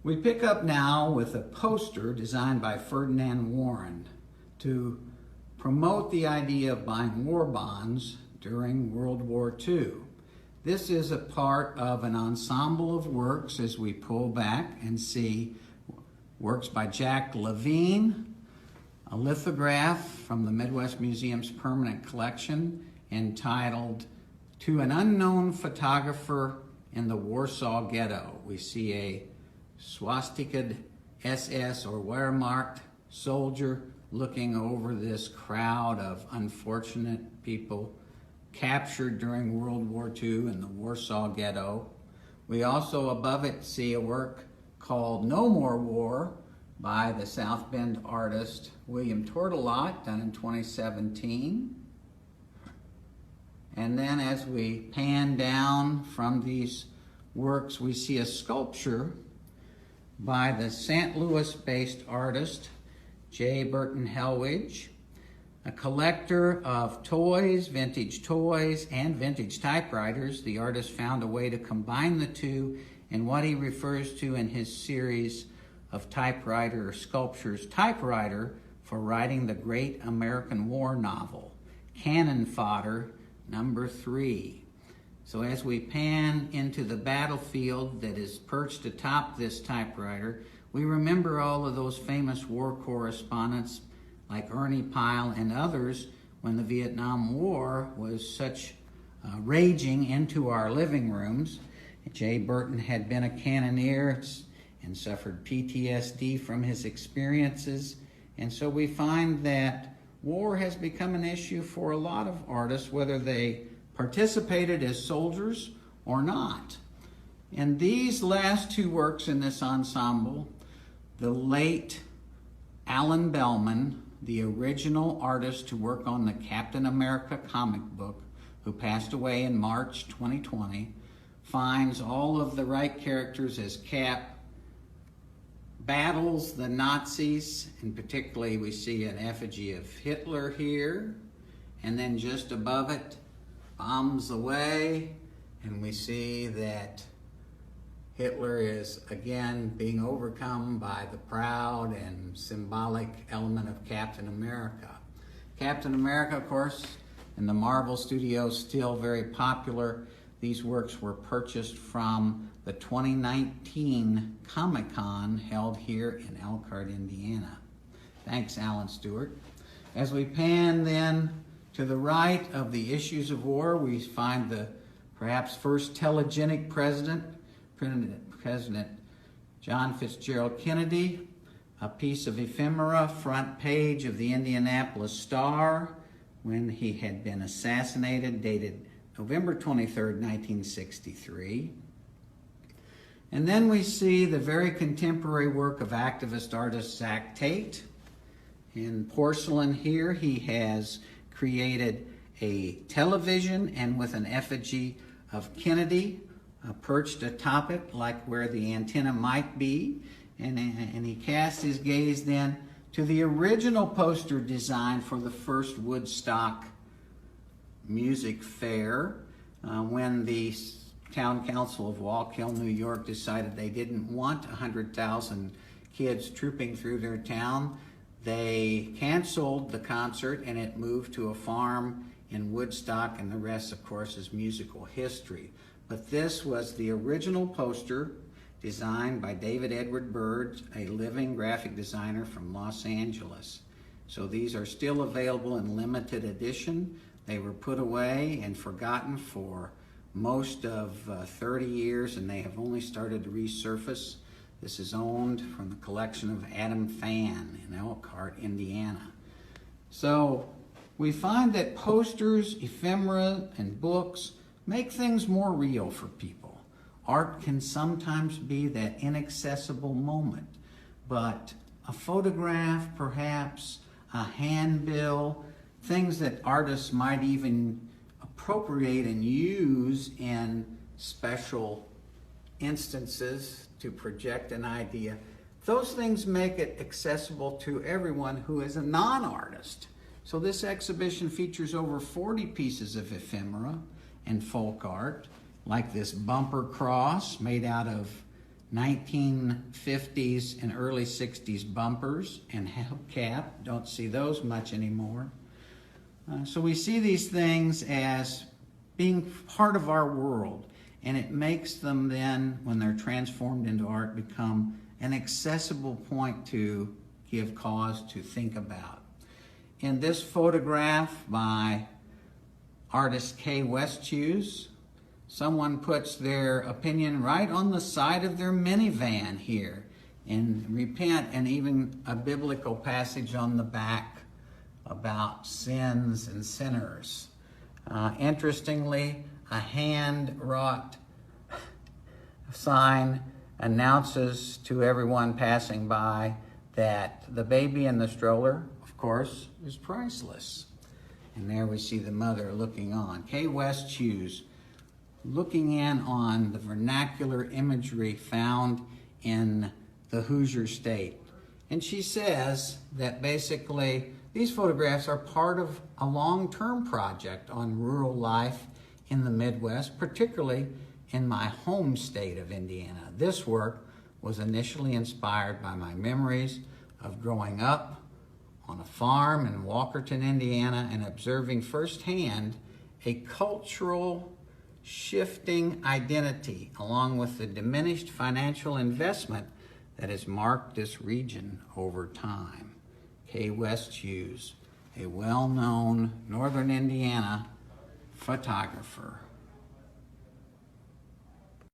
We pick up now with a poster designed by Ferdinand Warren to promote the idea of buying war bonds during World War II. This is a part of an ensemble of works as we pull back and see works by Jack Levine, a lithograph from the Midwest Museum's permanent collection entitled "To an Unknown Photographer in the Warsaw Ghetto." We see a swastikaed SS or Wehrmacht soldier looking over this crowd of unfortunate people captured during World War II in the Warsaw Ghetto. We also above it see a work called "No More War" by the South Bend artist William Tortolot, done in 2017. And then as we pan down from these works, we see a sculpture by the St. Louis-based artist J. Burton Hellwig, a collector of toys, and vintage typewriters. The artist found a way to combine the two in what he refers to in his series of typewriter sculptures, Typewriter for Writing the Great American War Novel, Cannon Fodder number 3. So as we pan into the battlefield that is perched atop this typewriter, we remember all of those famous war correspondents like Ernie Pyle and others when the Vietnam War was such raging into our living rooms. J. Burton had been a cannoneer and suffered PTSD from his experiences. And so we find that war has become an issue for a lot of artists, whether they participated as soldiers or not. And these last two works in this ensemble, the late Alan Bellman, the original artist to work on the Captain America comic book, who passed away in March 2020, finds all of the right characters as Cap battles the Nazis, and particularly we see an effigy of Hitler here, and then just above it, bombs away, and we see that Hitler is again being overcome by the proud and symbolic element of Captain America. Captain America, of course, in the Marvel Studios, still very popular. These works were purchased from the 2019 Comic-Con held here in Elkhart, Indiana. Thanks, Alan Stewart. As we pan then to the right of the issues of war, we find the perhaps first telegenic President John Fitzgerald Kennedy, a piece of ephemera, front page of the Indianapolis Star, when he had been assassinated, dated November 23rd, 1963. And then we see the very contemporary work of activist artist Zach Tate. In porcelain here, he has created a television and with an effigy of Kennedy perched atop it, like where the antenna might be. And he cast his gaze then to the original poster design for the first Woodstock Music Fair, when the Town Council of Wallkill, New York decided they didn't want 100,000 kids trooping through their town. They canceled the concert and it moved to a farm in Woodstock, and the rest, of course, is musical history. But this was the original poster designed by David Edward Bird, a living graphic designer from Los Angeles. So these are still available in limited edition. They were put away and forgotten for most of 30 years, and they have only started to resurface. This is owned from the collection of Adam Phan in Elkhart, Indiana. So we find that posters, ephemera, and books make things more real for people. Art can sometimes be that inaccessible moment, but a photograph, perhaps a handbill, things that artists might even appropriate and use in special instances to project an idea, those things make it accessible to everyone who is a non-artist. So this exhibition features over 40 pieces of ephemera and folk art, like this bumper cross made out of 1950s and early 60s bumpers and hubcap. Don't see those much anymore. So we see these things as being part of our world, and it makes them then, when they're transformed into art, become an accessible point to give cause to think about. In this photograph by artist Kay Westhues, someone puts their opinion right on the side of their minivan here, and repent, and even a biblical passage on the back about sins and sinners. Interestingly, a hand-wrought sign announces to everyone passing by that the baby in the stroller, of course, is priceless. And there we see the mother looking on. Kay Westhues, looking in on the vernacular imagery found in the Hoosier State. And she says that basically these photographs are part of a long-term project on rural life in the Midwest, particularly in my home state of Indiana. This work was initially inspired by my memories of growing up on a farm in Walkerton, Indiana, and observing firsthand a cultural shifting identity along with the diminished financial investment that has marked this region over time. Kay Westhues, a well-known Northern Indiana photographer.